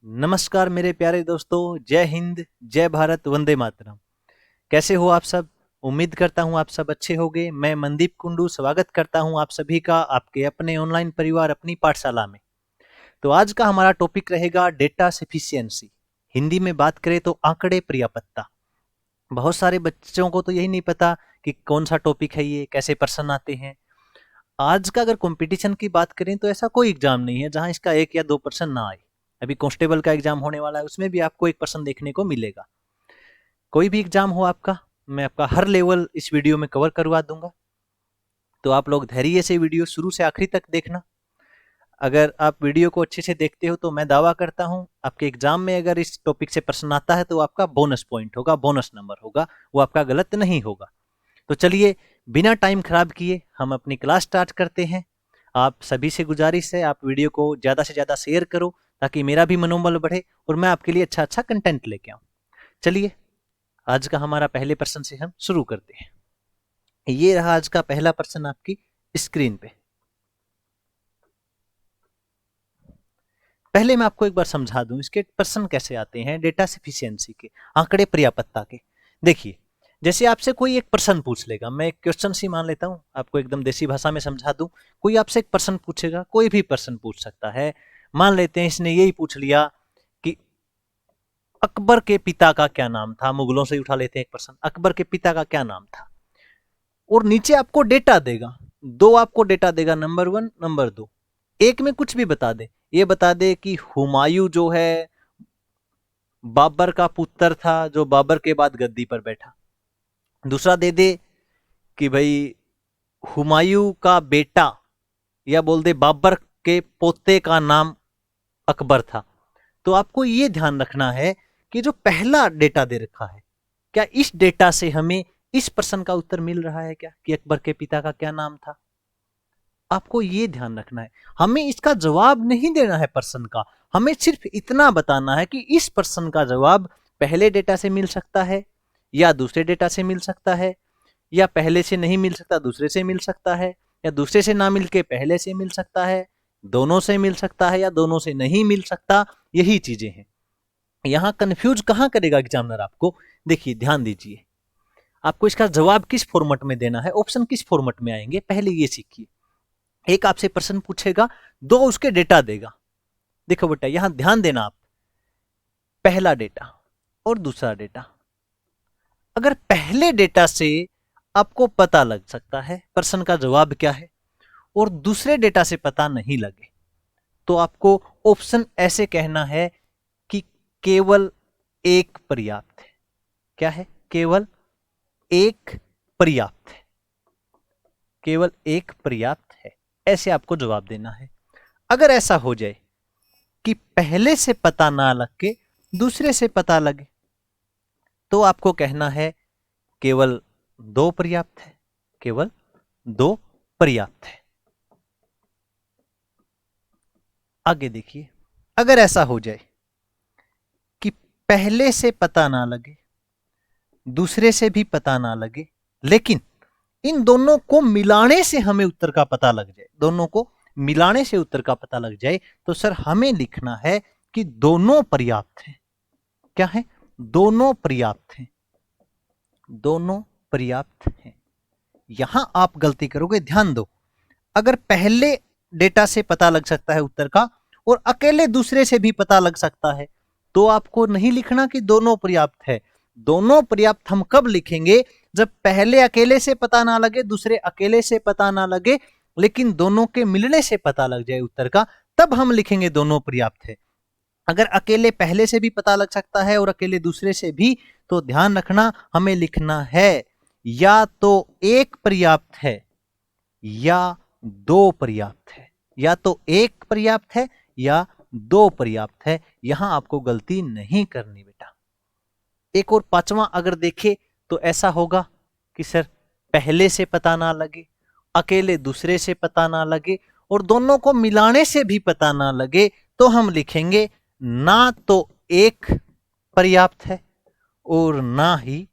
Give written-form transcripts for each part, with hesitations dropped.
नमस्कार मेरे प्यारे दोस्तों, जय हिंद, जय भारत, वंदे मातरम। कैसे हो आप सब? उम्मीद करता हूँ आप सब अच्छे होंगे। मैं मनदीप कुंडू स्वागत करता हूँ आप सभी का आपके अपने ऑनलाइन परिवार अपनी पाठशाला में। तो आज का हमारा टॉपिक रहेगा डेटा सफिशिएंसी। हिंदी में बात करें तो आंकड़े पर्याप्तता। बहुत सारे बच्चों को तो यही नहीं पता कि कौन सा टॉपिक है, ये कैसे प्रश्न आते हैं। आज का अगर कंपटीशन की बात करें तो ऐसा कोई एग्जाम नहीं है जहां इसका 1 या 2 प्रश्न ना आए। अभी कांस्टेबल का एग्जाम होने वाला है, उसमें भी आपको 1 प्रश्न देखने को मिलेगा। कोई भी एग्जाम हो आपका, मैं आपका हर लेवल इस वीडियो में कवर करवा दूंगा। तो आप लोग धैर्य से वीडियो शुरू से आखिरी तक देखना। अगर आप वीडियो को अच्छे से देखते हो तो मैं दावा करता हूं आपके एग्जाम में अगर इस टॉपिक से प्रश्न आता है तो आपका बोनस पॉइंट होगा, बोनस नंबर होगा, वो आपका गलत नहीं होगा। तो चलिए बिना टाइम खराब किए हम अपनी क्लास स्टार्ट करते हैं। आप सभी से गुजारिश है, आप वीडियो को ज़्यादा से ज़्यादा शेयर करो ताकि मेरा भी मनोबल बढ़े और मैं आपके लिए अच्छा अच्छा कंटेंट लेके आऊँ। चलिए आज का हमारा पहले प्रश्न से हम शुरू करते हैं। ये रहा आज का पहला प्रश्न आपकी स्क्रीन पे। पहले मैं आपको एक बार समझा दूं इसके प्रश्न कैसे आते हैं डेटा सफिशिएंसी के, आंकड़े पर्याप्तता के। देखिए, जैसे आपसे कोई एक प्रश्न पूछ लेगा, मैं एक क्वेश्चन सी मान लेता हूं, आपको एकदम देसी भाषा में समझा दूं। कोई आपसे एक प्रश्न पूछेगा, कोई भी प्रश्न पूछ सकता है। मान लेते हैं इसने यही पूछ लिया कि अकबर के पिता का क्या नाम था। मुगलों से उठा लेते हैं एक प्रश्न, अकबर के पिता का क्या नाम था, और नीचे आपको डेटा देगा, दो आपको डेटा देगा, नंबर 1 नंबर 2। एक में कुछ भी बता दे, ये बता दे कि हुमायूं जो है बाबर का पुत्र था जो बाबर के बाद गद्दी पर बैठा। दूसरा दे दे कि भाई हुमायूं का बेटा, या बोल दे बाबर के पोते का नाम अकबर था। तो आपको ये ध्यान रखना है कि जो पहला डेटा दे रखा है, क्या इस डेटा से हमें इस प्रश्न का उत्तर मिल रहा है क्या, कि अकबर के पिता का क्या नाम था। आपको ये ध्यान रखना है, हमें इसका जवाब नहीं देना है प्रश्न का, हमें सिर्फ इतना बताना है कि इस प्रश्न का जवाब पहले डेटा से मिल सकता है या दूसरे डेटा से मिल सकता है, या पहले से नहीं मिल सकता दूसरे से मिल सकता है, या दूसरे से ना मिलके पहले से मिल सकता है, दोनों से मिल सकता है या दोनों से नहीं मिल सकता। यही चीजें हैं। यहां कंफ्यूज कहां करेगा एग्जामिनर आपको। देखिए ध्यान दीजिए, आपको इसका जवाब किस फॉर्मेट में देना है, ऑप्शन किस फॉर्मेट में आएंगे, पहले ये सीखिए। एक आपसे प्रश्न पूछेगा, दो उसके डेटा देगा। देखो बेटा यहां ध्यान देना आप, पहला डेटा और दूसरा डेटा। अगर पहले डेटा से आपको पता लग सकता है प्रश्न का जवाब क्या है और दूसरे डेटा से पता नहीं लगे, तो आपको ऑप्शन ऐसे कहना है कि केवल एक पर्याप्त है। क्या है? केवल एक पर्याप्त है, केवल एक पर्याप्त है, ऐसे आपको जवाब देना है। अगर ऐसा हो जाए कि पहले से पता ना लग के दूसरे से पता लगे, तो आपको कहना है केवल दो पर्याप्त है, केवल दो पर्याप्त है। आगे देखिए, अगर ऐसा हो जाए कि पहले से पता ना लगे दूसरे से भी पता ना लगे, लेकिन इन दोनों को मिलाने से हमें उत्तर का पता लग जाए, दोनों को मिलाने से उत्तर का पता लग जाए, तो सर हमें लिखना है कि दोनों पर्याप्त हैं। क्या है? दोनों पर्याप्त हैं, दोनों पर्याप्त हैं। यहां आप गलती करोगे, ध्यान दो। अगर पहले डेटा से पता लग सकता है उत्तर का और अकेले दूसरे से भी पता लग सकता है, तो आपको नहीं लिखना कि दोनों पर्याप्त है। दोनों पर्याप्त हम कब लिखेंगे? जब पहले अकेले से पता ना लगे दूसरे अकेले से पता ना लगे, लेकिन दोनों के मिलने से पता लग जाए उत्तर का, तब हम लिखेंगे दोनों पर्याप्त है। अगर अकेले पहले से भी पता लग सकता है और अकेले दूसरे से भी, तो ध्यान रखना हमें लिखना है या तो एक पर्याप्त है या दो पर्याप्त है, या तो एक पर्याप्त है या दो पर्याप्त है। यहां आपको गलती नहीं करनी बेटा। एक और पांचवा अगर देखे तो ऐसा होगा कि सर पहले से पता ना लगे, अकेले दूसरे से पता ना लगे और दोनों को मिलाने से भी पता ना लगे, तो हम लिखेंगे ना तो एक पर्याप्त है और ना ही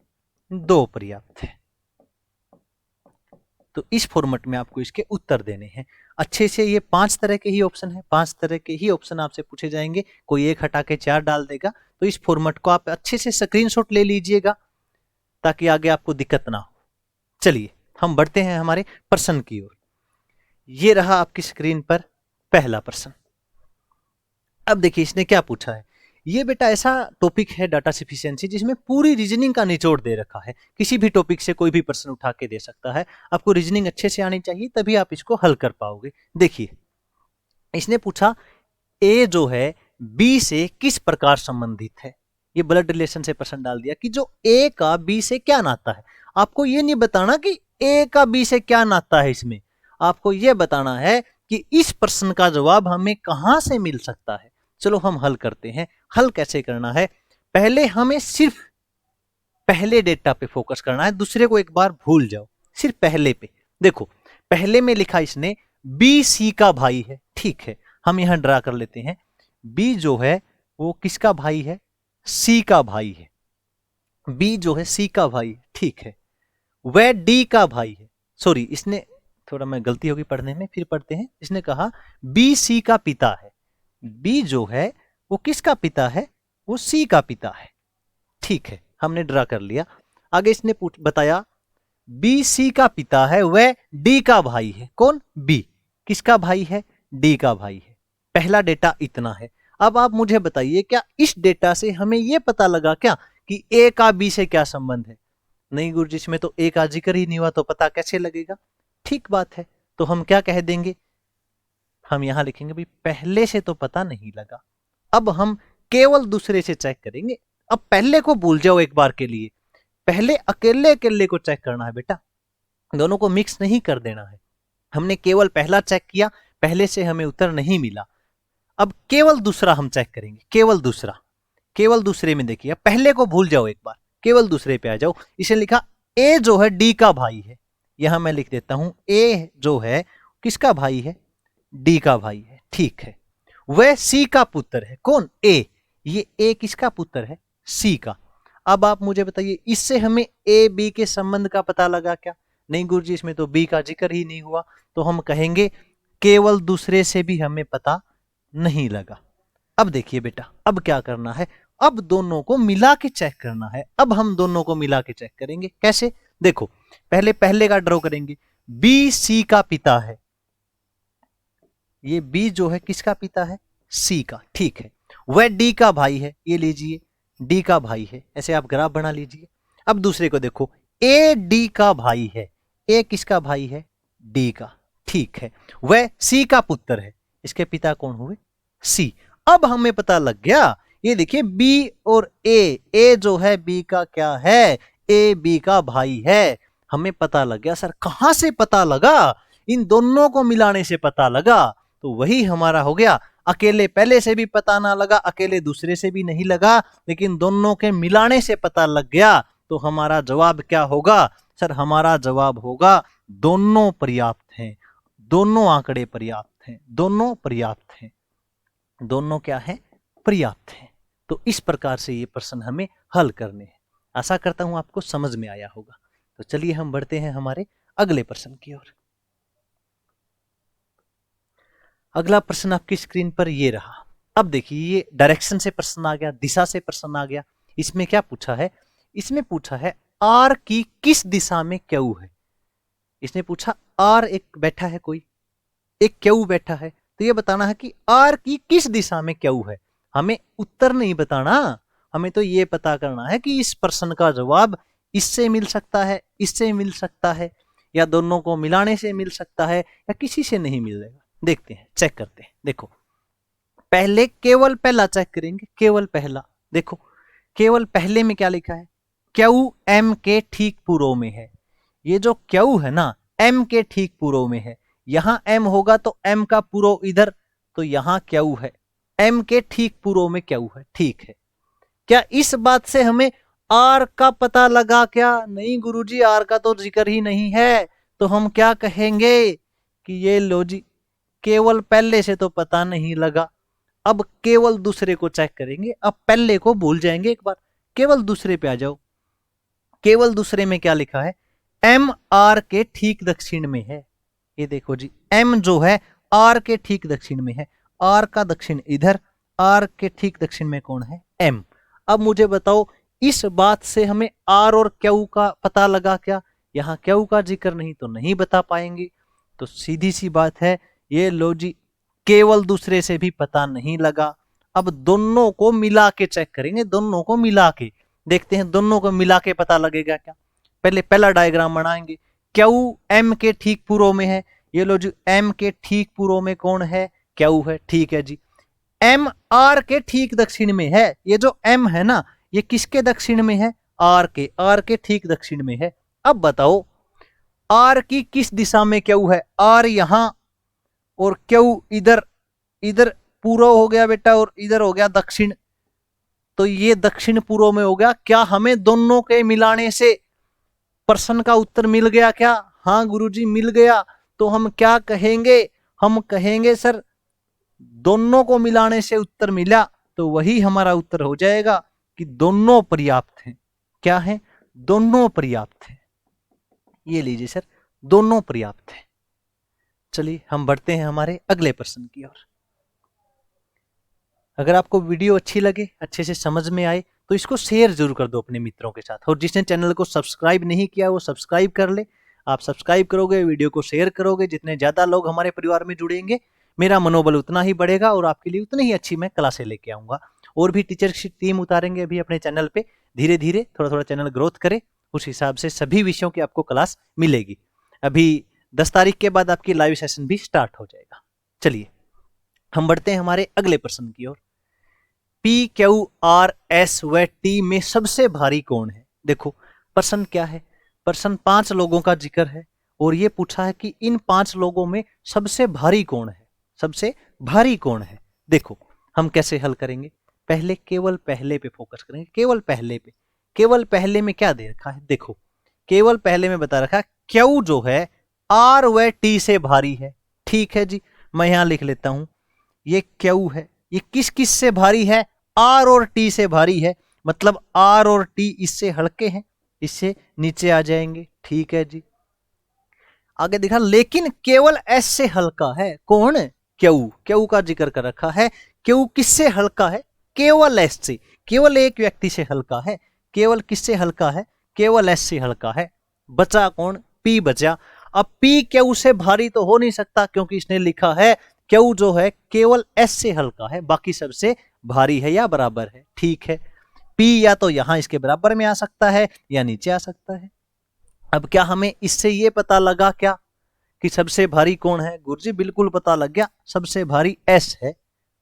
दो पर्याप्त है। तो इस फॉर्मेट में आपको इसके उत्तर देने हैं। अच्छे से ये 5 तरह के ही ऑप्शन है, 5 तरह के ही ऑप्शन आपसे पूछे जाएंगे, कोई एक हटा के 4 डाल देगा। तो इस फॉर्मेट को आप अच्छे से स्क्रीनशॉट ले लीजिएगा ताकि आगे आपको दिक्कत ना हो। चलिए हम बढ़ते हैं हमारे प्रश्न की ओर। ये रहा आपकी स्क्रीन पर पहला प्रश्न। अब देखिए इसने क्या पूछा है। ये बेटा ऐसा टॉपिक है डाटा सफिशिएंसी जिसमें पूरी रीजनिंग का निचोड़ दे रखा है। किसी भी टॉपिक से कोई भी प्रश्न उठा के दे सकता है। आपको रीजनिंग अच्छे से आनी चाहिए तभी आप इसको हल कर पाओगे। देखिए इसने पूछा ए जो है बी से किस प्रकार संबंधित है। ये ब्लड रिलेशन से प्रश्न डाल दिया कि जो ए का बी से क्या नाता है। आपको ये नहीं बताना कि ए का बी से क्या नाता है, इसमें आपको ये बताना है कि इस प्रश्न का जवाब हमें कहां से मिल सकता है। चलो हम हल करते हैं। हल कैसे करना है, पहले हमें सिर्फ पहले डेटा पे फोकस करना है, दूसरे को एक बार भूल जाओ, सिर्फ पहले पे। देखो पहले में लिखा इसने बी सी का भाई है, ठीक है, हम यहां ड्रा कर लेते हैं। बी जो है वो किसका भाई है, सी का भाई है। बी जो है सी का भाई है, ठीक है। वह डी का भाई है, सॉरी इसने थोड़ा मैं गलती होगी पढ़ने में, फिर पढ़ते हैं। इसने कहा बी सी का पिता है। बी जो है वो किसका पिता है, वो सी का पिता है, ठीक है, हमने ड्रा कर लिया। आगे इसने बताया बी सी का पिता है, वह डी का भाई है। कौन, बी, किसका भाई है, डी का भाई है। पहला डेटा इतना है। अब आप मुझे बताइए क्या इस डेटा से हमें यह पता लगा क्या कि ए का बी से क्या संबंध है। नहीं गुरुजी इसमें तो ए का जिक्र ही नहीं हुआ, तो पता कैसे लगेगा। ठीक बात है, तो हम क्या कह देंगे, हम यहां लिखेंगे भाई पहले से तो पता नहीं लगा, अब हम केवल दूसरे से चेक करेंगे। अब पहले को भूल जाओ एक बार के लिए, पहले अकेले अकेले को चेक करना है बेटा, दोनों को मिक्स नहीं कर देना है। हमने केवल पहला चेक किया, पहले से हमें उत्तर नहीं मिला, अब केवल दूसरा हम चेक करेंगे, केवल दूसरा। केवल दूसरे में देखिए, पहले को भूल जाओ एक बार, केवल दूसरे पे आ जाओ। इसे लिखा ए जो है डी का भाई है, यहां मैं लिख देता हूं ए जो है किसका भाई है, डी का भाई है, ठीक है। वह सी का पुत्र है, कौन, ए, ये ए किसका पुत्र है, सी का। अब आप मुझे बताइए इससे हमें ए बी के संबंध का पता लगा क्या। नहीं गुरुजी इसमें तो बी का जिक्र ही नहीं हुआ, तो हम कहेंगे केवल दूसरे से भी हमें पता नहीं लगा। अब देखिए बेटा अब क्या करना है, अब दोनों को मिला के चेक करना है। अब हम दोनों को मिला के चेक करेंगे, कैसे, देखो पहले पहले का ड्रॉ करेंगे। बी सी का पिता है, ये बी जो है किसका पिता है, सी का, ठीक है। वह डी का भाई है, ये लीजिए डी का भाई है, ऐसे आप ग्राफ बना लीजिए। अब दूसरे को देखो, ए डी का भाई है, ए किसका भाई है, डी का, ठीक है। वह सी का पुत्र है, इसके पिता कौन हुए, सी। अब हमें पता लग गया, ये देखिए बी और ए जो है बी का क्या है, ए बी का भाई है। हमें पता लग गया। सर कहां से पता लगा, इन दोनों को मिलाने से पता लगा। तो वही हमारा हो गया, अकेले पहले से भी पता ना लगा, अकेले दूसरे से भी नहीं लगा, लेकिन दोनों के मिलाने से पता लग गया। तो हमारा जवाब क्या होगा, सर हमारा जवाब होगा दोनों पर्याप्त हैं, दोनों आंकड़े पर्याप्त हैं, दोनों पर्याप्त हैं, दोनों क्या है, पर्याप्त हैं। तो इस प्रकार से ये प्रश्न हमें हल करने हैं। आशा करता हूं आपको समझ में आया होगा। तो चलिए हम बढ़ते हैं हमारे अगले प्रश्न की ओर। अगला प्रश्न आपकी स्क्रीन पर ये रहा। अब देखिए ये डायरेक्शन से प्रश्न आ गया, दिशा से प्रश्न आ गया। इसमें क्या पूछा है, इसमें पूछा है आर की किस दिशा में क्यू है। इसने पूछा आर एक बैठा है, कोई एक क्यू बैठा है, तो ये बताना है कि आर की किस दिशा में क्यू है। हमें उत्तर नहीं बताना, हमें तो ये पता करना है कि इस प्रश्न का जवाब इससे मिल सकता है, इससे मिल सकता है, या दोनों को मिलाने से मिल सकता है, या किसी से नहीं मिलेगा। देखते हैं, चेक करते हैं। देखो पहले केवल पहला चेक करेंगे, केवल पहला। देखो केवल पहले में क्या लिखा है, क्यू एम के ठीक पूर्व में है। ये जो क्यू है ना एम के ठीक पूर्व में है, यहां एम होगा तो एम का पूर्व इधर, तो यहां क्यू है, एम के ठीक पूर्व में क्यू है, ठीक है। क्या इस बात से हमें आर का पता लगा क्या, नहीं गुरुजी आर का तो जिक्र ही नहीं है। तो हम क्या कहेंगे कि ये लो जी, केवल पहले से तो पता नहीं लगा, अब केवल दूसरे को चेक करेंगे। अब पहले को भूल जाएंगे एक बार, केवल दूसरे पे आ जाओ। केवल दूसरे में क्या लिखा है, एम आर के ठीक दक्षिण में है। ये देखो जी, एम जो है आर के ठीक दक्षिण में है। आर का दक्षिण इधर, आर के ठीक दक्षिण में कौन है? एम। अब मुझे बताओ, इस बात से हमें आर और क्यू का पता लगा क्या? यहां क्यू का जिक्र नहीं तो नहीं बता पाएंगे। तो सीधी सी बात है, ये लो जी, केवल दूसरे से भी पता नहीं लगा। अब दोनों को मिला के चेक करेंगे, दोनों को मिला के देखते हैं, दोनों को मिला के पता लगेगा क्या। पहले पहला डायग्राम बनाएंगे। क्यू एम के ठीक पूर्व में है। ये लो जी, एम के ठीक पूर्व में कौन है? क्यू है। ठीक है जी। एम आर के ठीक दक्षिण में है। ये जो एम है ना, ये किसके दक्षिण में है? आर के। आर के ठीक दक्षिण में है। अब बताओ, आर की किस दिशा में क्यू है? आर यहां और क्यू इधर। इधर पूर्व हो गया बेटा और इधर हो गया दक्षिण। तो ये दक्षिण पूर्व में हो गया। क्या हमें दोनों के मिलाने से प्रश्न का उत्तर मिल गया क्या? हाँ गुरुजी, मिल गया। तो हम क्या कहेंगे? हम कहेंगे सर, दोनों को मिलाने से उत्तर मिला, तो वही हमारा उत्तर हो जाएगा कि दोनों पर्याप्त हैं। क्या है? दोनों पर्याप्त हैं। ये लीजिए सर, दोनों पर्याप्त हैं। चलिए हम बढ़ते हैं हमारे अगले प्रश्न की ओर। अगर आपको वीडियो अच्छी लगे, अच्छे से समझ में आए, तो इसको शेयर जरूर कर दो अपने मित्रों के साथ। और जिसने चैनल को सब्सक्राइब नहीं किया वो सब्सक्राइब कर ले। आप सब्सक्राइब करोगे, वीडियो को शेयर करोगे, जितने ज्यादा लोग हमारे परिवार में जुड़ेंगे, मेरा मनोबल उतना ही बढ़ेगा और आपके लिए उतनी ही अच्छी मैं क्लासें लेके आऊंगा। और भी टीचर की टीम उतारेंगे अभी अपने चैनल पे। धीरे धीरे थोड़ा थोड़ा चैनल ग्रोथ करे, उस हिसाब से सभी विषयों की आपको क्लास मिलेगी। अभी 10 तारीख के बाद आपकी लाइव सेशन भी स्टार्ट हो जाएगा। चलिए हम बढ़ते हैं हमारे अगले प्रश्न की ओर। पी क्यू आर एस व टी में सबसे भारी कौन है? देखो प्रश्न क्या है, प्रश्न 5 लोगों का जिक्र है और ये पूछा है कि इन 5 लोगों में सबसे भारी कौन है? सबसे भारी कौन है? देखो हम कैसे हल करेंगे, पहले केवल पहले पे फोकस करेंगे। केवल पहले पे, केवल पहले में क्या दे रखा है? देखो केवल पहले में बता रखा है क्यू जो है आर व टी से भारी है। ठीक है जी, मैं यहां लिख लेता हूं, ये क्यू है, ये किस किस से भारी है? आर और टी से भारी है। मतलब आर और टी इससे हल्के हैं, इससे नीचे आ जाएंगे। ठीक है जी, आगे दिखा, लेकिन केवल एस से हल्का है। कौन? क्यू। क्यू का जिक्र कर रखा है। क्यू किससे हल्का है? केवल एस से। केवल एक व्यक्ति से हल्का है। केवल किससे हल्का है? केवल एस से हल्का है। बचा कौन? पी बचा। अब पी क्यू से भारी तो हो नहीं सकता, क्योंकि इसने लिखा है क्यू जो है केवल एस से हल्का है, बाकी सबसे भारी है या बराबर है। ठीक है, पी या तो यहां इसके बराबर में आ सकता है या नीचे आ सकता है। अब क्या हमें इससे ये पता लगा क्या कि सबसे भारी कौन है? गुरुजी बिल्कुल पता लग गया, सबसे भारी एस है।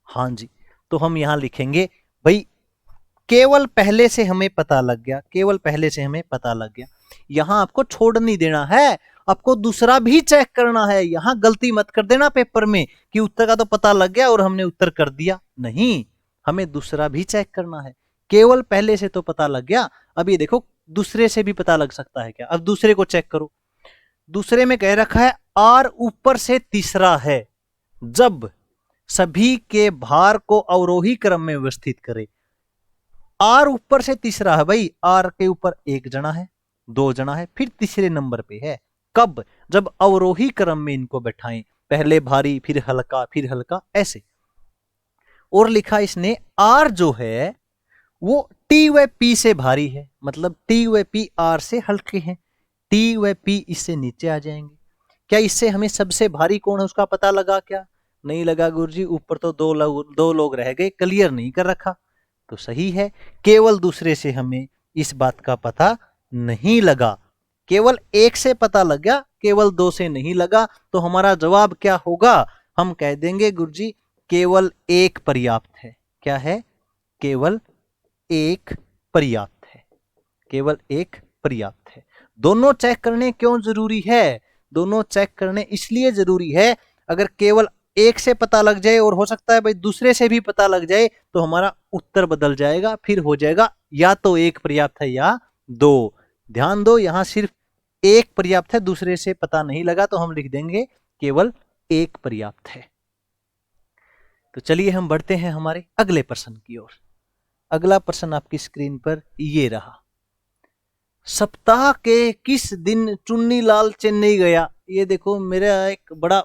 हाँ जी, तो हम यहां लिखेंगे भाई, केवल पहले से हमें पता लग गया, केवल पहले से हमें पता लग गया। यहां आपको छोड़ नहीं देना है, आपको दूसरा भी चेक करना है। यहां गलती मत कर देना पेपर में कि उत्तर का तो पता लग गया और हमने उत्तर कर दिया। नहीं, हमें दूसरा भी चेक करना है। केवल पहले से तो पता लग गया, अब ये देखो दूसरे से भी पता लग सकता है क्या? अब दूसरे को चेक करो। दूसरे में कह रखा है आर ऊपर से तीसरा है जब सभी के भार को अवरोही क्रम में व्यवस्थित करे। आर ऊपर से तीसरा है भाई, आर के ऊपर एक जना है, 2 जना है, फिर तीसरे नंबर पे है। कब? जब अवरोही क्रम में इनको बैठाएं, पहले भारी फिर हल्का ऐसे। और लिखा इसने आर जो है वो टी व पी से भारी है, मतलब टी व पी आर से हल्के हैं। टी व पी इससे नीचे आ जाएंगे। क्या इससे हमें सबसे भारी कौन है उसका पता लगा क्या? नहीं लगा गुरुजी, ऊपर तो 2 लोग रह गए, क्लियर नहीं कर रखा। तो सही है, केवल दूसरे से हमें इस बात का पता नहीं लगा। केवल एक से पता लग गया, केवल 2 से नहीं लगा। तो हमारा जवाब क्या होगा? हम कह देंगे गुरुजी केवल एक पर्याप्त है। क्या है? केवल एक पर्याप्त है। केवल एक पर्याप्त है। दोनों चेक करने क्यों जरूरी है? दोनों चेक करने इसलिए जरूरी है, अगर केवल एक से पता लग जाए और हो सकता है भाई दूसरे से भी पता लग जाए, तो हमारा उत्तर बदल जाएगा, फिर हो जाएगा या तो एक पर्याप्त है या 2। ध्यान दो, यहां सिर्फ एक पर्याप्त है, दूसरे से पता नहीं लगा, तो हम लिख देंगे केवल एक पर्याप्त है। तो चलिए हम बढ़ते हैं हमारे अगले प्रश्न की ओर। अगला प्रश्न आपकी स्क्रीन पर ये रहा। सप्ताह के किस दिन चुन्नीलाल चेन्नई गया। ये देखो मेरा एक बड़ा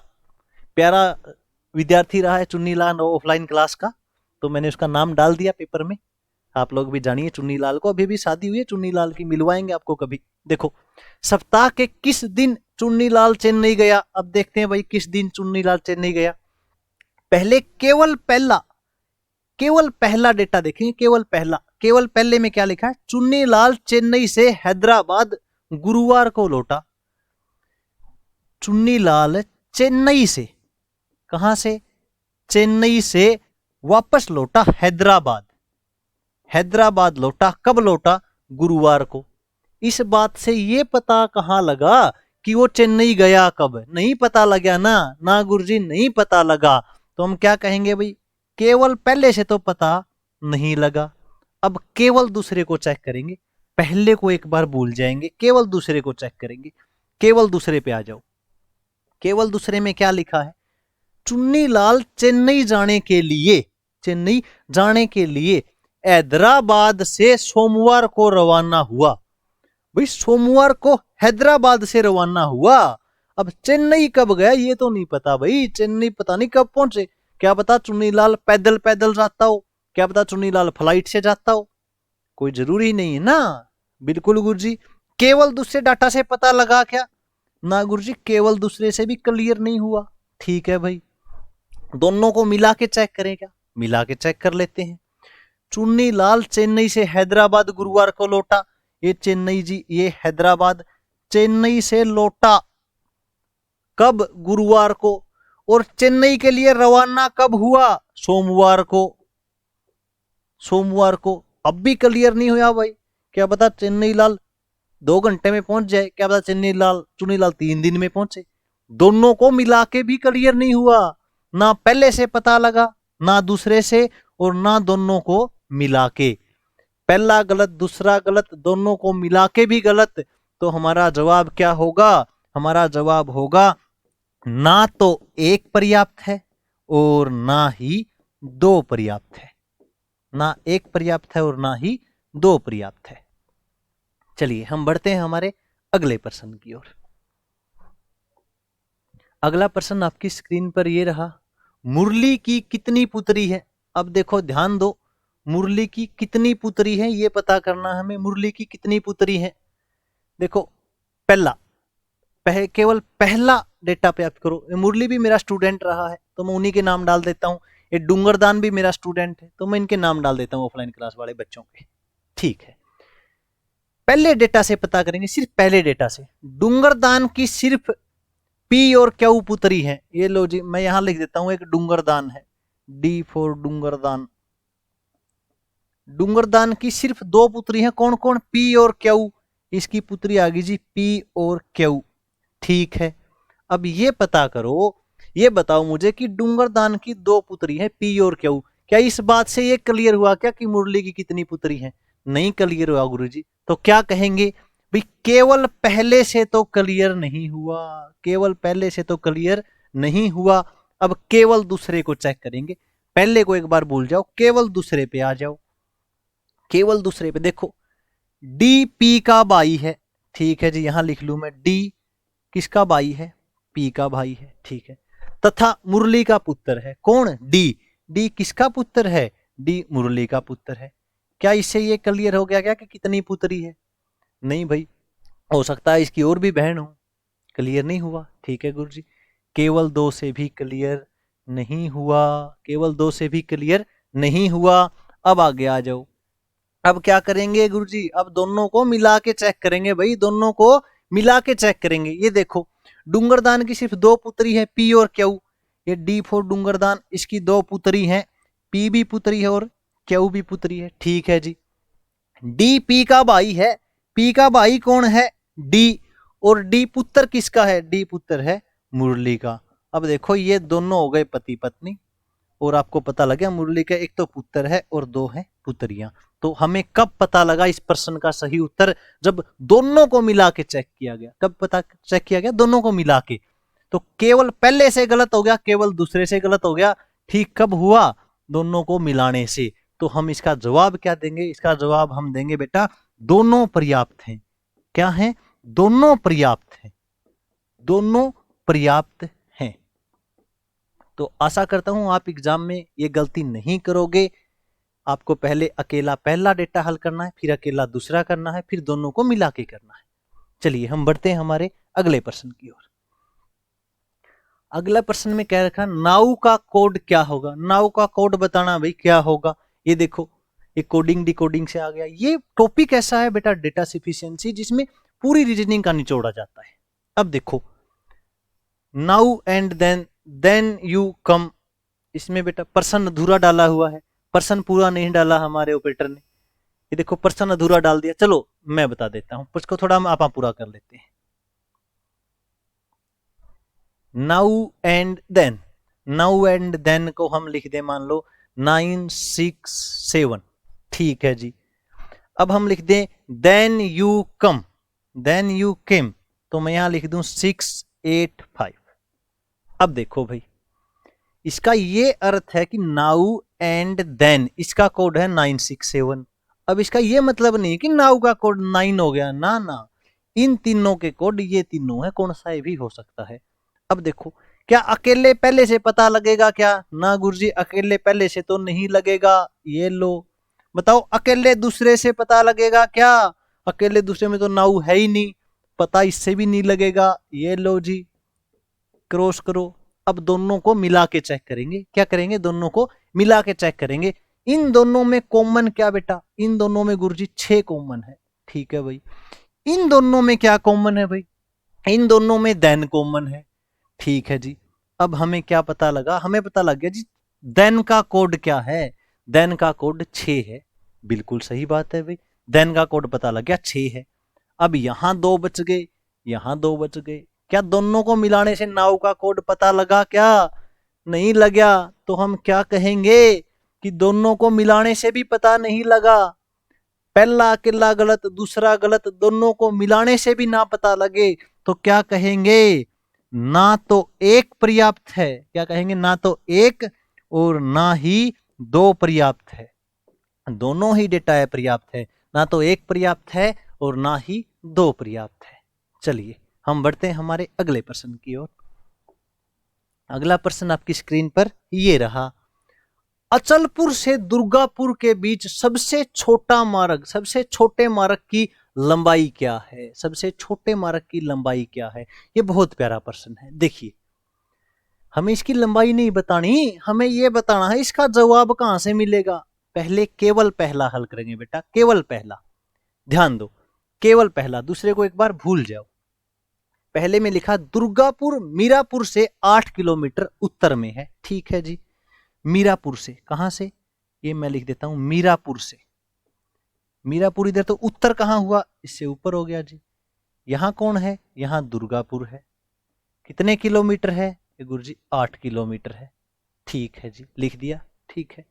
प्यारा विद्यार्थी रहा है चुन्नीलाल ऑफलाइन क्लास का, तो मैंने उसका नाम डाल दिया पेपर में। आप लोग भी जानिए चुन्नीलाल को, अभी भी शादी हुई है चुन्नीलाल की, मिलवाएंगे आपको कभी। देखो सप्ताह के किस दिन चुन्नीलाल चेन्नई गया। अब देखते हैं भाई किस दिन चुन्नीलाल चेन्नई गया। पहले केवल पहला डेटा देखेंगे, केवल पहले में क्या लिखा है, चुन्नीलाल चेन्नई से हैदराबाद गुरुवार को लौटा। चुन्नीलाल चेन्नई से, कहां से, चेन्नई से वापस लौटा हैदराबाद लौटा। कब लौटा, गुरुवार को। इस बात से ये पता कहां लगा कि वो चेन्नई गया कब, नहीं पता लगा ना गुरुजी, नहीं पता लगा। तो हम क्या कहेंगे भाई, केवल पहले से तो पता नहीं लगा। अब केवल दूसरे को चेक करेंगे, पहले को एक बार भूल जाएंगे, केवल दूसरे को चेक करेंगे। केवल दूसरे पे आ जाओ। केवल दूसरे में क्या लिखा है, चुन्नीलाल चेन्नई जाने के लिए हैदराबाद से सोमवार को रवाना हुआ। भाई सोमवार को हैदराबाद से रवाना हुआ। अब चेन्नई कब गया ये तो नहीं पता भाई, चेन्नई पता नहीं कब पहुंचे। क्या पता चुन्नीलाल पैदल जाता हो, क्या पता चुन्नीलाल फ्लाइट से जाता हो, कोई जरूरी नहीं है ना। बिल्कुल गुरुजी, केवल दूसरे डाटा से पता लगा क्या, ना गुरुजी, केवल दूसरे से भी क्लियर नहीं हुआ। ठीक है भाई, दोनों को मिला के चेक करें क्या, मिला के चेक कर लेते हैं। चुन्नीलाल चेन्नई से हैदराबाद गुरुवार को लौटा, ये चेन्नई जी, ये हैदराबाद। चेन्नई से लौटा कब, गुरुवार को। और चेन्नई के लिए रवाना कब हुआ, सोमवार को। अब भी क्लियर नहीं हुआ भाई, क्या पता चेन्नई लाल 2 घंटे में पहुंच जाए, क्या पता चुन्नीलाल 3 दिन में पहुंचे। दोनों को मिला के भी क्लियर नहीं हुआ, ना पहले से पता लगा, ना दूसरे से, और ना दोनों को मिला के। पहला गलत, दूसरा गलत, दोनों को मिला के भी गलत। तो हमारा जवाब क्या होगा, हमारा जवाब होगा ना तो 1 पर्याप्त है और ना ही 2 पर्याप्त है, ना 1 पर्याप्त है और ना ही 2 पर्याप्त है। चलिए हम बढ़ते हैं हमारे अगले प्रश्न की ओर। अगला प्रश्न आपकी स्क्रीन पर ये रहा, मुरली की कितनी पुत्री है। अब देखो ध्यान दो, मुरली की कितनी पुत्री है ये पता करना हमें, मुरली की कितनी पुत्री है। देखो केवल पहला डेटा प्राप्त करो। मुरली भी मेरा स्टूडेंट रहा है तो मैं उन्हीं के नाम डाल देता हूं। ये डूंगरदान भी मेरा स्टूडेंट है तो मैं इनके नाम डाल देता हूं, ऑफलाइन क्लास वाले बच्चों के। ठीक है, पहले डेटा से पता करेंगे, सिर्फ पहले डेटा से। डूंगरदान की सिर्फ पी और क्यू पुत्री है। ये लो जी, मैं यहां लिख देता हूं, एक डूंगरदान है, डी फॉर डूंगरदान। डूंगरदान की सिर्फ 2 पुत्री हैं, कौन कौन, पी और क्यू। इसकी पुत्री आ गई जी पी और क्यू। ठीक है, अब ये पता करो, ये बताओ मुझे कि डूंगरदान की 2 पुत्री हैं, पी और क्यू। क्या इस बात से ये क्लियर हुआ क्या कि मुरली की कितनी पुत्री हैं? नहीं क्लियर हुआ गुरुजी। तो क्या कहेंगे भाई, केवल पहले से तो क्लियर नहीं हुआ, केवल पहले से तो क्लियर नहीं हुआ। अब केवल दूसरे को चेक करेंगे, पहले को एक बार भूल जाओ, केवल दूसरे पे आ जाओ। केवल दूसरे पे देखो, डी पी का भाई है। ठीक है जी, यहां लिख लू मैं, डी किसका भाई है, पी का भाई है। ठीक है, तथा मुरली का पुत्र है, कौन, डी। डी किसका पुत्र है, डी मुरली का पुत्र है। क्या इससे ये क्लियर हो गया क्या कि कितनी पुत्री है? नहीं भाई, हो सकता है इसकी और भी बहन हो, क्लियर नहीं हुआ। ठीक है गुरुजी, केवल 2 से भी क्लियर नहीं हुआ, केवल 2 से भी क्लियर नहीं हुआ। अब आगे आ जाओ, अब क्या करेंगे गुरुजी, अब दोनों को मिला के चेक करेंगे भाई, दोनों को मिला के चेक करेंगे। ये देखो, डूंगरदान की सिर्फ 2 पुत्री है, पी और क्यू। ये डी फॉर डूंगरदान, इसकी 2 पुत्री हैं, पी भी पुत्री है और क्यू भी पुत्री है। ठीक है जी, डी पी का भाई है, पी का भाई कौन है, डी। और डी पुत्र किसका है, डी पुत्र है मुरली का। अब देखो ये दोनों हो गए पति पत्नी, और आपको पता लग गया मुरली का एक तो पुत्र है और 2 है पुत्रियां। तो हमें कब पता लगा इस प्रश्न का सही उत्तर, जब दोनों को मिला के चेक किया गया। कब पता चेक किया गया, दोनों को मिला के। तो केवल पहले से गलत हो गया, केवल दूसरे से गलत हो गया। ठीक कब हुआ, दोनों को मिलाने से। तो हम इसका जवाब क्या देंगे, इसका जवाब हम देंगे बेटा दोनों पर्याप्त हैं। क्या है? दोनों पर्याप्त हैं, दोनों पर्याप्त हैं। तो आशा करता हूं आप एग्जाम में ये गलती नहीं करोगे। आपको पहले अकेला पहला डेटा हल करना है, फिर अकेला दूसरा करना है, फिर दोनों को मिला के करना है। चलिए हम बढ़ते हैं हमारे अगले प्रश्न की ओर। अगला प्रश्न में कह रखा नाउ का कोड क्या होगा। नाउ का कोड बताना भाई क्या होगा। ये देखो ये कोडिंग डिकोडिंग से आ गया। ये टॉपिक ऐसा है बेटा डेटा सफिशिएंसी जिसमें पूरी रीजनिंग का निचोड़ा जाता है। अब देखो now and then you come, इसमें बेटा पर्सन अधूरा डाला हुआ है, पर्सन पूरा नहीं डाला हमारे ऑपरेटर ने। ये देखो पर्सन अधूरा डाल दिया। चलो मैं बता देता हूं, उसको थोड़ा आप पूरा कर लेते हैं। Now and then, now and then को हम लिख दे मान लो 967, ठीक है जी। अब हम लिख दें then you come, then you came, तो मैं यहां लिख दूं 685। अब देखो भाई इसका ये अर्थ है कि नाउ एंड देन इसका कोड है 967। अब इसका ये मतलब नहीं कि नाउ का कोड 9 हो गया, ना ना, इन तीनों के कोड ये तीनों है, कौन सा भी हो सकता है। अब देखो क्या अकेले पहले से पता लगेगा क्या? ना गुरुजी अकेले पहले से तो नहीं लगेगा। ये लो बताओ अकेले दूसरे से पता लगेगा क्या? अकेले दूसरे में तो नाउ है ही नहीं, पता इससे भी नहीं लगेगा। ये लो जी क्रॉस करो। अब दोनों को मिला के चेक करेंगे। क्या करेंगे? दोनों को मिला के चेक करेंगे। इन दोनों में कॉमन क्या बेटा? इन दोनों में गुरुजी 6 कॉमन है, ठीक है भाई। इन दोनों में क्या कॉमन है भाई? इन दोनों में देन कॉमन है, ठीक है जी। अब हमें क्या पता लगा? हमें पता लग गया जी देन का कोड क्या है। देन का कोड 6 है, बिल्कुल सही बात है भाई। देन का कोड पता लग गया 6 है। अब यहां 2 बच गए, यहां 2 बच गए। क्या दोनों को मिलाने से नाउ का कोड पता लगा क्या? नहीं लगा। तो हम क्या कहेंगे कि दोनों को मिलाने से भी पता नहीं लगा। पहला अकेला गलत, दूसरा गलत, दोनों को मिलाने से भी ना पता लगे तो क्या कहेंगे? ना तो एक पर्याप्त है। क्या कहेंगे? ना तो एक और ना ही 2 पर्याप्त है। दोनों ही डेटा है पर्याप्त है, ना तो एक पर्याप्त है और ना ही 2 पर्याप्त है। चलिए हम बढ़ते हैं हमारे अगले प्रश्न की ओर। अगला प्रश्न आपकी स्क्रीन पर ये रहा। अचलपुर से दुर्गापुर के बीच सबसे छोटा मार्ग, सबसे छोटे मार्ग की लंबाई क्या है? सबसे छोटे मार्ग की लंबाई क्या है? ये बहुत प्यारा प्रश्न है। देखिए हमें इसकी लंबाई नहीं बतानी, हमें यह बताना है इसका जवाब कहां से मिलेगा। पहले केवल पहला हल करेंगे बेटा, केवल पहला। ध्यान दो केवल पहला, दूसरे को एक बार भूल जाओ। पहले में लिखा दुर्गापुर मीरापुर से 8 किलोमीटर उत्तर में है, ठीक है जी। मीरापुर से, कहां से? ये मैं लिख देता हूं मीरापुर से। मीरापुर इधर तो उत्तर कहां हुआ? इससे ऊपर हो गया जी। यहां कौन है? यहां दुर्गापुर है। कितने किलोमीटर है? गुरुजी 8 किलोमीटर है, ठीक है जी, लिख दिया, ठीक है।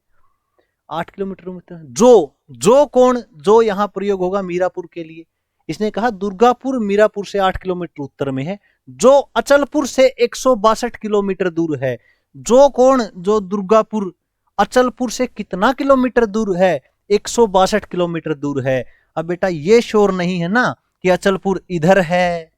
8 किलोमीटर। जो कौन, जो यहां प्रयोग होगा मीरापुर के लिए। इसने कहा दुर्गापुर मीरापुर से 8 किलोमीटर उत्तर में है, जो अचलपुर से 162 किलोमीटर दूर है। जो कौन? जो दुर्गापुर अचलपुर से कितना किलोमीटर दूर है? 162 किलोमीटर दूर है। अब बेटा ये श्योर नहीं है ना कि अचलपुर इधर है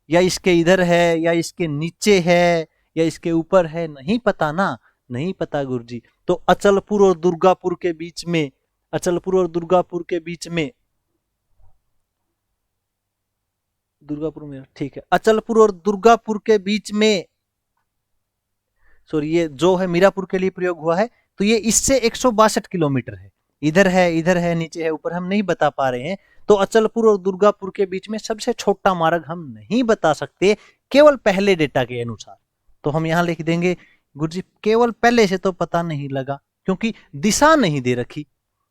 या इसके इधर है या इसके नीचे है या इसके ऊपर है, नहीं पता ना, नहीं पता गुरुजी। तो अचलपुर और दुर्गापुर के बीच में, अचलपुर और दुर्गापुर के बीच में, दुर्गापुर में, ठीक है, अचलपुर और दुर्गापुर के बीच में, सॉरी ये जो है मीरापुर के लिए प्रयोग हुआ है, तो ये इससे 162 किलोमीटर है। इधर है, इधर है, नीचे है, ऊपर हम नहीं बता पा रहे हैं। तो अचलपुर और दुर्गापुर के बीच में सबसे छोटा मार्ग हम नहीं बता सकते केवल पहले डेटा के अनुसार। तो हम यहां लिख देंगे गुरुजी केवल पहले से तो पता नहीं लगा, क्योंकि दिशा नहीं दे रखी।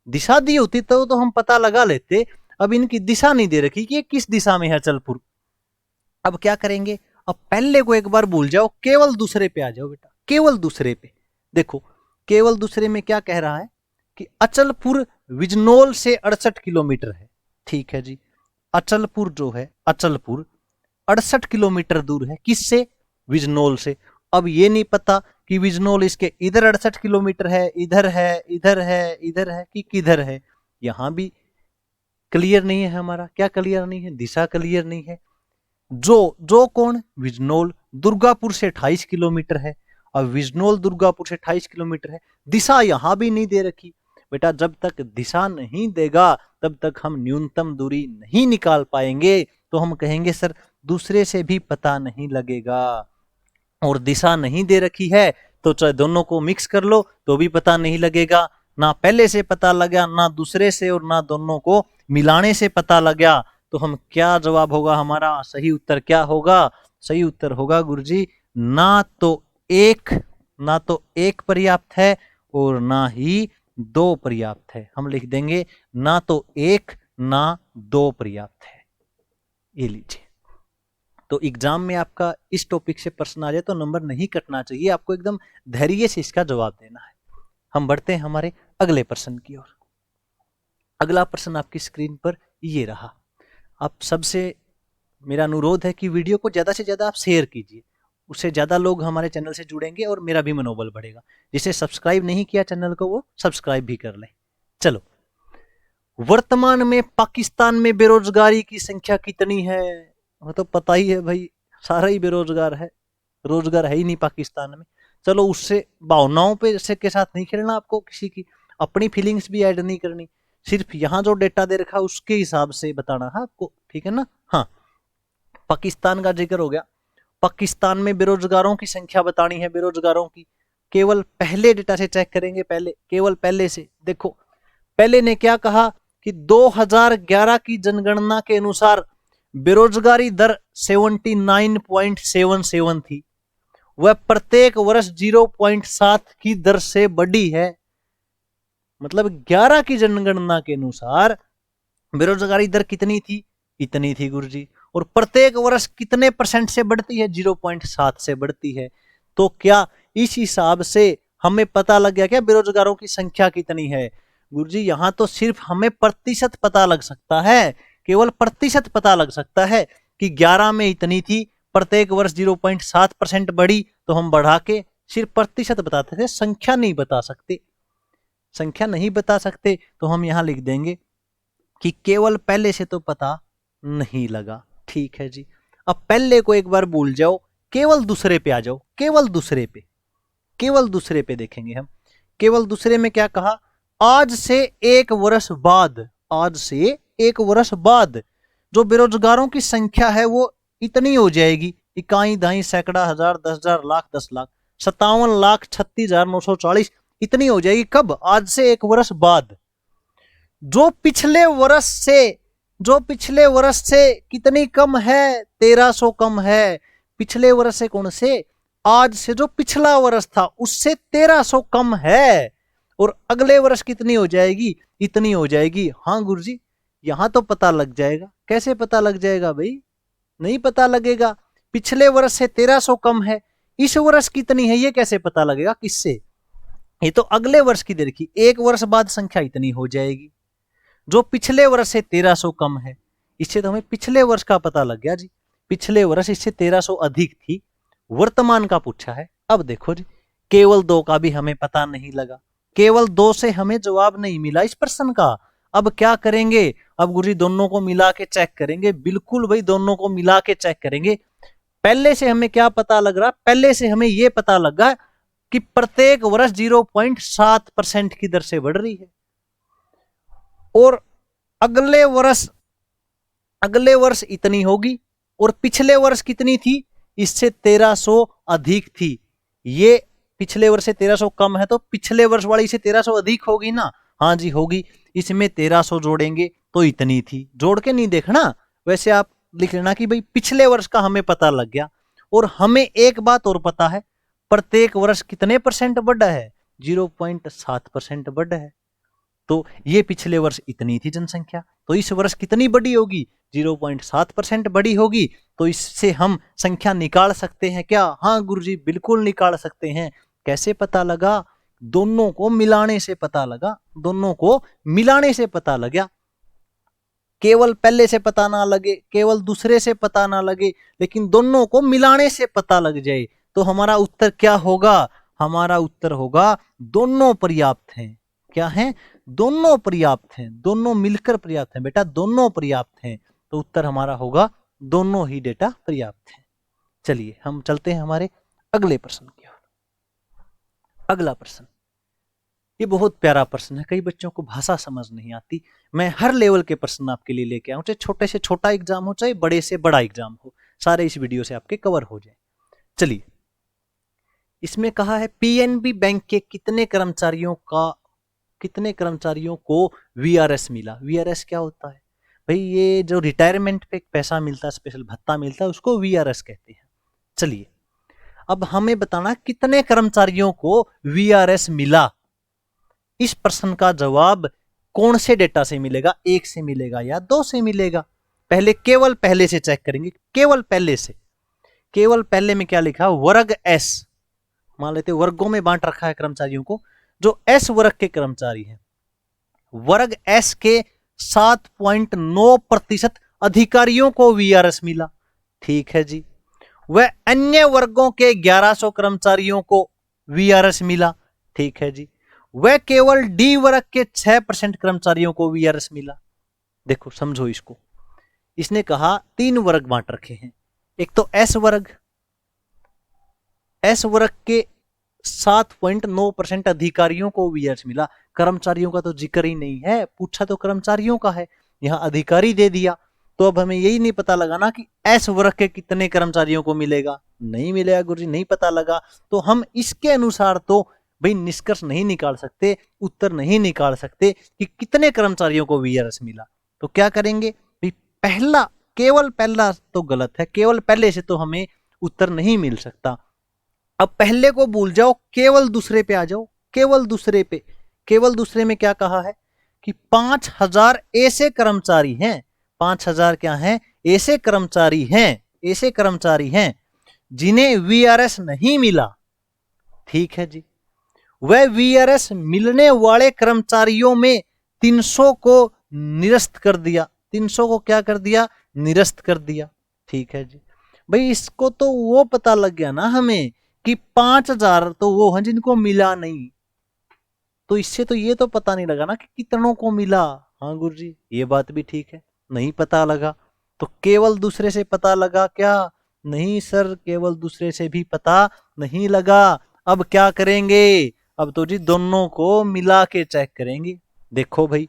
दिशा दी होती तो हम पता लगा लेते। अब इनकी दिशा नहीं दे रखी कि ये किस दिशा में है अचलपुर। अब क्या करेंगे? अब पहले को एक बार भूल जाओ, केवल दूसरे पे आ जाओ बेटा, केवल दूसरे पे। देखो केवल दूसरे में क्या कह रहा है कि अचलपुर विजनौल से 68 किलोमीटर है, ठीक है जी। अचलपुर जो है, अचलपुर 68 किलोमीटर दूर है, किससे? विजनौल से। अब ये नहीं पता कि विजनौल इसके इधर 68 किलोमीटर है, इधर है, इधर है, इधर है कि किधर है। यहां भी क्लियर नहीं है हमारा, क्या क्लियर नहीं है, दिशा क्लियर नहीं है। जो कौन, विजनौल दुर्गापुर से 28 किलोमीटर है, और विजनौल दुर्गापुर से 28 किलोमीटर है, दिशा यहां भी नहीं दे रखी। बेटा जब तक दिशा नहीं देगा तब तक हम न्यूनतम दूरी नहीं निकाल पाएंगे, तो हम कहेंगे सर दूसरे से भी पता नहीं लगेगा। और दिशा नहीं दे रखी है तो चाहे दोनों को मिक्स कर लो तो भी पता नहीं लगेगा, ना पहले से पता लगा, ना दूसरे से, और ना दोनों को मिलाने से पता लगा। तो हम क्या जवाब होगा हमारा, सही उत्तर क्या होगा, सही उत्तर होगा गुरुजी ना तो एक पर्याप्त है और ना ही दो पर्याप्त है। हम लिख देंगे ना तो एक ना दो पर्याप्त है। ये लीजिए, तो एग्जाम में आपका इस टॉपिक से प्रश्न आ जाए तो नंबर नहीं कटना चाहिए, आपको एकदम धैर्य से इसका जवाब देना है। हम बढ़ते हैं हमारे अगले प्रश्न की ओर। अगला प्रश्न आपकी स्क्रीन पर ये रहा। आप सबसे मेरा अनुरोध है कि वीडियो को ज्यादा से ज्यादा आप शेयर कीजिए, उससे ज्यादा लोग हमारे चैनल से जुड़ेंगे और मेरा भी मनोबल बढ़ेगा। जिसे सब्सक्राइब नहीं किया चैनल को वो सब्सक्राइब भी कर ले। चलो, वर्तमान में पाकिस्तान में बेरोजगारी की संख्या कितनी है? वो तो पता ही है भाई, सारा ही बेरोजगार है, रोजगार है ही नहीं पाकिस्तान में। चलो, उससे भावनाओं पे से के साथ नहीं खेलना, आपको किसी की अपनी फीलिंग्स भी ऐड नहीं करनी, सिर्फ यहाँ जो डेटा दे रखा उसके हिसाब से बताना है आपको, ठीक है ना। हाँ, पाकिस्तान का जिक्र हो गया। पाकिस्तान में बेरोजगारों की संख्या बतानी है, बेरोजगारों की केवल पहले डेटा से चेक करेंगे, केवल पहले से। देखो, पहले ने क्या कहा कि 2011 की जनगणना के अनुसार बेरोजगारी दर 79.77 थी, वह प्रत्येक वर्ष 0.7 की दर से बढ़ी है। मतलब 11 की जनगणना के अनुसार बेरोजगारी दर कितनी थी, इतनी थी गुरुजी, और प्रत्येक वर्ष कितने परसेंट से बढ़ती है, 0.7 से बढ़ती है। तो क्या इस हिसाब से हमें पता लग गया क्या बेरोजगारों की संख्या कितनी है? गुरुजी यहां तो सिर्फ हमें प्रतिशत पता लग सकता है, केवल प्रतिशत पता लग सकता है कि 11 में इतनी थी, प्रत्येक वर्ष 0.7% बढ़ी, तो हम बढ़ा के सिर्फ प्रतिशत बताते थे, संख्या नहीं बता सकते। संख्या नहीं बता सकते तो हम यहां लिख देंगे कि केवल पहले से तो पता नहीं लगा। ठीक है जी, अब पहले को एक बार भूल जाओ, केवल दूसरे पे आ जाओ। केवल दूसरे पे देखेंगे हम। केवल दूसरे में क्या कहा, आज से एक वर्ष बाद जो बेरोजगारों की संख्या है वो इतनी हो जाएगी, इकाई दाई सैकड़ा हजार 10,000 लाख 10 लाख 57,36,940 इतनी हो जाएगी। कब? आज से एक वर्ष बाद। जो पिछले वर्ष से कितनी कम है, 1300 कम है। पिछले वर्ष से कौन से? आज से जो पिछला वर्ष था उससे 1300 कम है, और अगले वर्ष कितनी हो जाएगी, इतनी हो जाएगी। हाँ गुरुजी, यहां तो पता लग जाएगा। कैसे पता लग जाएगा भाई? नहीं पता लगेगा। पिछले वर्ष से 1300 कम है, इस वर्ष कितनी है ये कैसे पता लगेगा, किससे? ये तो अगले वर्ष की दर की, एक वर्ष बाद संख्या इतनी हो जाएगी। जो पिछले वर्ष से 1300 कम है, इससे तो हमें पिछले वर्ष का पता लग गया जी। पिछले वर्ष इससे 1300 अधिक थी। वर्तमान का पूछा है। अब देखो जी, केवल 2 का भी हमें पता नहीं लगा, केवल 2 से हमें जवाब नहीं मिला इस प्रश्न का। अब क्या करेंगे? अब गुरुजी दोनों को मिला के चेक करेंगे। बिल्कुल भाई, दोनों को मिला के चेक करेंगे। पहले से हमें क्या पता लग रहा? पहले से हमें यह पता लगा कि प्रत्येक वर्ष 0.7% की दर से बढ़ रही है, और अगले वर्ष इतनी होगी, और पिछले वर्ष कितनी थी, इससे 1300 अधिक थी। ये पिछले वर्ष से 1300 कम है, तो पिछले वर्ष वाली से 1300 अधिक होगी ना? हाँ जी होगी। इसमें 1300 जोड़ेंगे तो इतनी थी। जोड़ के नहीं देखना, वैसे आप लिख लेना कि भाई पिछले वर्ष का हमें पता लग गया। और हमें एक बात और पता है, प्रत्येक वर्ष कितने परसेंट बढ़ा है, 0.7% बढ़ा है। तो ये पिछले वर्ष इतनी थी जनसंख्या, तो इस वर्ष कितनी बड़ी होगी, 0.7% बड़ी होगी। तो इससे हम संख्या निकाल सकते हैं क्या? हाँ गुरुजी, बिल्कुल निकाल सकते हैं। कैसे पता लगा? दोनों को मिलाने से पता लगा। दोनों को मिलाने से पता लगा। केवल पहले से पता ना लगे, केवल दूसरे से पता ना लगे, लेकिन दोनों को मिलाने से पता लग जाए, तो हमारा उत्तर क्या होगा? हमारा उत्तर होगा दोनों पर्याप्त हैं। क्या हैं? दोनों पर्याप्त हैं, दोनों मिलकर पर्याप्त हैं बेटा, दोनों पर्याप्त हैं। तो उत्तर हमारा होगा दोनों ही डेटा पर्याप्त हैं। चलिए हम चलते हैं हमारे अगले प्रश्न की ओर। अगला प्रश्न, ये बहुत प्यारा प्रश्न है, कई बच्चों को भाषा समझ नहीं आती। मैं हर लेवल के प्रश्न आपके लिए लेके आऊं, चाहे छोटे से छोटा एग्जाम हो चाहे बड़े से बड़ा एग्जाम हो, सारे इस वीडियो से आपके कवर हो जाए। चलिए, इसमें कहा है पीएनबी बैंक के कितने कर्मचारियों को वीआरएस मिला। वीआरएस क्या होता है भाई? ये जो रिटायरमेंट पे पैसा मिलता है, स्पेशल भत्ता मिलता है, उसको वीआरएस कहते हैं। चलिए, अब हमें बताना कितने कर्मचारियों को वीआरएस मिला। इस प्रश्न का जवाब कौन से डेटा से मिलेगा? 1 से मिलेगा या 2 से मिलेगा? केवल पहले से चेक करेंगे, केवल पहले से। केवल पहले में क्या लिखा? वर्ग एस, मान लेते वर्गों में बांट रखा है कर्मचारियों को। जो एस वर्ग के कर्मचारी हैं, वर्ग एस के 7.9% अधिकारियों को वीआरएस मिला। ठीक है जी। वह अन्य वर्गों के 1100 कर्मचारियों को वीआरएस मिला। ठीक है जी। वह केवल डी वर्ग के 6% कर्मचारियों को वीआरएस मिला। देखो समझो इसको, इसने कहा 3 वर्ग बांट रखे हैं। एक तो एस वर्ग, एस वर्ग के 7.9% अधिकारियों को वीआरएस मिला। कर्मचारियों का तो जिक्र ही नहीं है, पूछा तो कर्मचारियों का है, यहां अधिकारी दे दिया। तो अब हमें यही नहीं पता लगाना कि एस वर्ग के कितने कर्मचारियों को मिलेगा। नहीं मिलेगा गुरुजी, नहीं पता लगा। तो हम इसके अनुसार तो भाई निष्कर्ष नहीं निकाल सकते, उत्तर नहीं निकाल सकते कि कितने कर्मचारियों को वीआरएस मिला। तो क्या करेंगे भाई? पहला, केवल पहला तो गलत है, केवल पहले से तो हमें उत्तर नहीं मिल सकता। अब पहले को भूल जाओ, केवल दूसरे पे आ जाओ। केवल दूसरे पे, केवल दूसरे में क्या कहा है कि 5000 ऐसे कर्मचारी हैं, 5000 क्या हैं? ऐसे कर्मचारी हैं, ऐसे कर्मचारी हैं जिन्हें वीआरएस नहीं मिला। ठीक है जी। वह वीआरएस मिलने वाले कर्मचारियों में 300 को निरस्त कर दिया। 300 को क्या कर दिया? निरस्त कर दिया। ठीक है जी। भाई इसको तो वो पता लग गया ना हमें कि 5000 तो वो हैं जिनको मिला नहीं। तो इससे तो ये तो पता नहीं लगा ना कि कितनों को मिला। हाँ गुरुजी, ये बात भी ठीक है, नहीं पता लगा। तो केवल दूसरे से पता लगा क्या? नहीं सर, केवल दूसरे से भी पता नहीं लगा। अब क्या करेंगे? अब तो जी दोनों को मिला के चेक करेंगे। देखो भाई,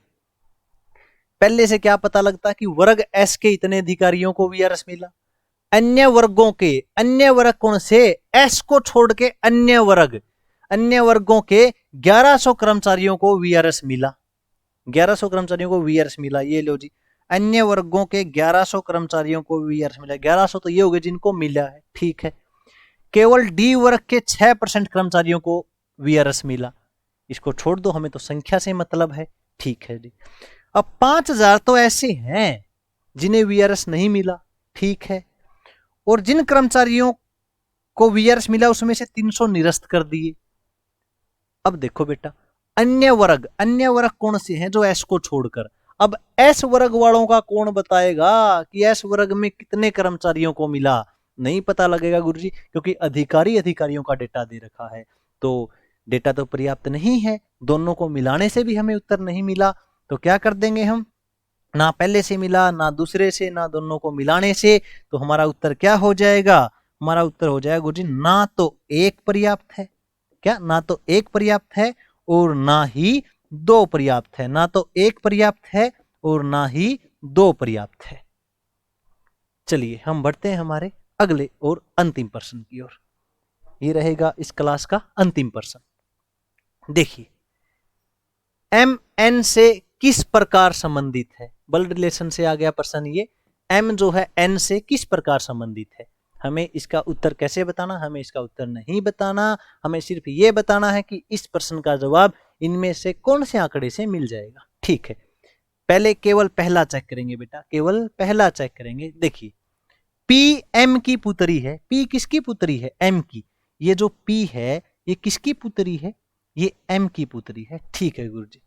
पहले से क्या पता लगता कि वर्ग एस के इतने अधिकारियों को वीआरएस मिला। अन्य वर्गों के, अन्य वर्ग कौन से? एस को छोड़ के अन्य वर्ग, अन्य वर्गों के 1100 कर्मचारियों को वीआरएस मिला। 1100 कर्मचारियों को वीआरएस मिला। ये लो जी, अन्य वर्गों के 1100 कर्मचारियों को वीआरएस मिला। 1100 तो ये हो गए जिनको मिला है। ठीक है। केवल डी वर्ग के 6% कर्मचारियों को वीआरएस मिला। इसको छोड़ दो, हमें तो संख्या से मतलब है। ठीक है जी। अब 5000 तो ऐसे हैं जिन्हें वीआरएस नहीं मिला। ठीक है। और जिन कर्मचारियों को वीआरएस मिला उसमें से 300 निरस्त कर दिए। अब देखो बेटा, अन्य वर्ग, अन्य वर्ग कौन से हैं? जो एस को छोड़कर। अब एस वर्ग वालों का कौन बताएगा कि एस वर्ग में कितने कर्मचारियों को मिला? नहीं पता लगेगा गुरुजी, क्योंकि अधिकारियों का डेटा दे रखा है। तो डेटा तो पर्याप्त नहीं है, दोनों को मिलाने से भी हमें उत्तर नहीं मिला। तो क्या कर देंगे हम? ना पहले से मिला, ना दूसरे से, ना दोनों को मिलाने से। तो हमारा उत्तर क्या हो जाएगा? हमारा उत्तर हो जाएगा गुरुजी, ना तो 1 पर्याप्त है। क्या? ना तो 1 पर्याप्त है और ना ही 2 पर्याप्त है। ना तो 1 पर्याप्त है और ना ही 2 पर्याप्त है। चलिए हम बढ़ते हैं हमारे अगले और अंतिम प्रश्न की ओर। ये रहेगा इस क्लास का अंतिम प्रश्न। देखिए, एम एन से किस प्रकार संबंधित है? ब्लड रिलेशन से आ गया प्रश्न ये। एम जो है एन से किस प्रकार संबंधित है? हमें इसका उत्तर कैसे बताना? हमें इसका उत्तर नहीं बताना, हमें सिर्फ ये बताना है कि इस प्रश्न का जवाब इनमें से कौन से आंकड़े से मिल जाएगा। ठीक है, पहले केवल पहला चेक करेंगे बेटा, केवल पहला चेक करेंगे। देखिए, पी एम की पुत्री है। पी किसकी पुत्री है? एम की। ये जो पी है ये किसकी पुत्री है? ये एम की पुत्री है। ठीक है गुरुजी।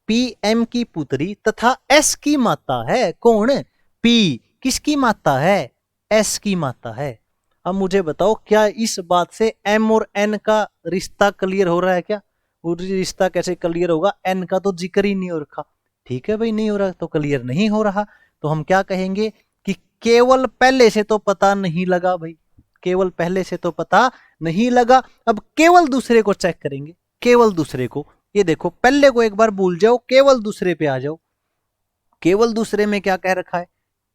पी एम की पुत्री तथा एस की माता है। कौन? पी किसकी माता है? एस की माता है। अब मुझे बताओ, क्या इस बात से एम और एन का रिश्ता क्लियर हो रहा है क्या? गुरुजी रिश्ता कैसे क्लियर होगा, एन का तो जिक्र ही नहीं हो रखा। ठीक है भाई, नहीं हो रहा तो क्लियर नहीं हो रहा, तो हम क्या कहेंगे कि केवल पहले से तो पता नहीं लगा भाई, केवल पहले से तो पता नहीं लगा। अब केवल दूसरे को चेक करेंगे, केवल दूसरे को, ये देखो पहले को एक बार भूल जाओ, केवल दूसरे पे आ जाओ। केवल दूसरे में क्या कह रखा है,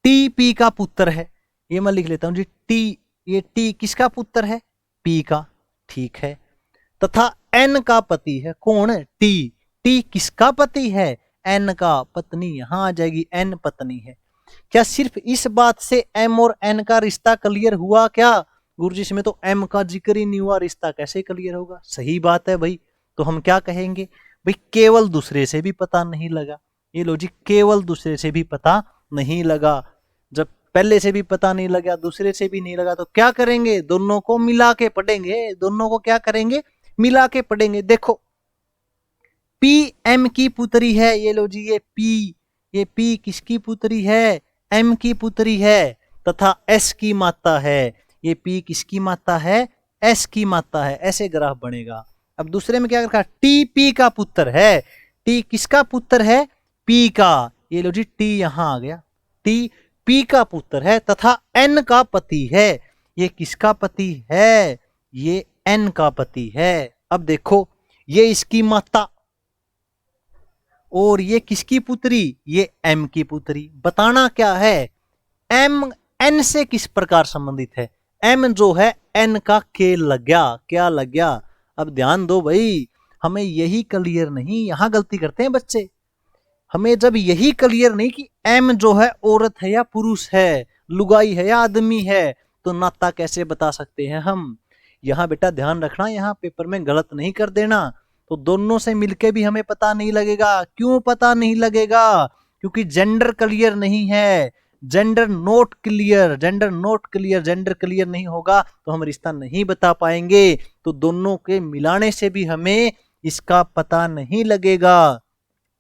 टी पी का पुत्र है, ये मैं लिख लेता हूं जी, टी, ये टी किसका पुत्र है, पी का, ठीक है, तथा एन का पति है, कौन, टी, टी किसका पति है, एन का, पत्नी यहां आ जाएगी, एन पत्नी है। क्या सिर्फ इस बात से एम और एन का रिश्ता क्लियर हुआ क्या, गुरुजी इसमें तो एम का जिक्र ही नहीं हुआ, रिश्ता कैसे क्लियर होगा, सही बात है भाई। तो हम क्या कहेंगे भाई, केवल दूसरे से भी पता नहीं लगा, ये लो जी, केवल दूसरे से भी पता नहीं लगा। जब पहले से भी पता नहीं लगा, दूसरे से भी नहीं लगा, तो क्या करेंगे, दोनों को मिला के पढ़ेंगे, दोनों को क्या करेंगे, मिला के पढ़ेंगे। देखो पी एम की पुत्री है, ये लो जी, ये पी किसकी पुत्री है, एम की पुत्री है, तथा एस की माता है, ये पी किसकी माता है, एस की माता है, ऐसे ग्राफ बनेगा। अब दूसरे में क्या रखा, टी पी का पुत्र है, टी किसका पुत्र है, पी का, ये लो जी, टी यहां आ गया, टी पी का पुत्र है, तथा एन का पति है, ये किसका पति है, ये एन का पति है। अब देखो ये इसकी माता और ये किसकी पुत्री, ये एम की पुत्री। बताना क्या है, एम एन से किस प्रकार संबंधित है, एम जो है एन का के लग गया, क्या लग गया। अब ध्यान दो भाई, हमें यही क्लियर नहीं, यहां गलती करते हैं बच्चे, हमें जब यही क्लियर नहीं कि एम जो है औरत है या पुरुष है, लुगाई है या आदमी है, तो नाता कैसे बता सकते हैं हम। यहां बेटा ध्यान रखना, यहां पेपर में गलत नहीं कर देना। तो दोनों से मिलके भी हमें पता नहीं लगेगा, क्यों पता नहीं लगेगा, क्योंकि जेंडर क्लियर नहीं है, gender note clear, gender note clear, gender clear नहीं होगा तो हम रिश्ता नहीं बता पाएंगे। तो दोनों के मिलाने से भी हमें इसका पता नहीं लगेगा,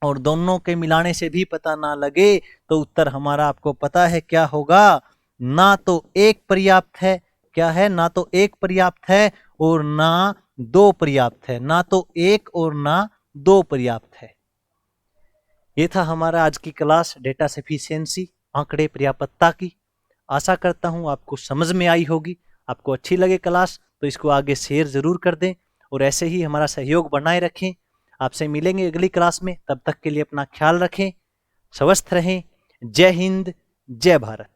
और दोनों के मिलाने से भी पता ना लगे तो उत्तर हमारा आपको पता है क्या होगा, ना तो एक पर्याप्त है, क्या है, ना तो एक पर्याप्त है और ना दो पर्याप्त है, ना तो एक और ना दो पर्याप्त है। ये था हमारा आज की क्लास डेटा सफिशिएंसी, आंकड़े पर्याप्तता की। आशा करता हूं आपको समझ में आई होगी। आपको अच्छी लगे क्लास तो इसको आगे शेयर जरूर कर दें और ऐसे ही हमारा सहयोग बनाए रखें। आपसे मिलेंगे अगली क्लास में, तब तक के लिए अपना ख्याल रखें, स्वस्थ रहें। जय हिंद, जय भारत।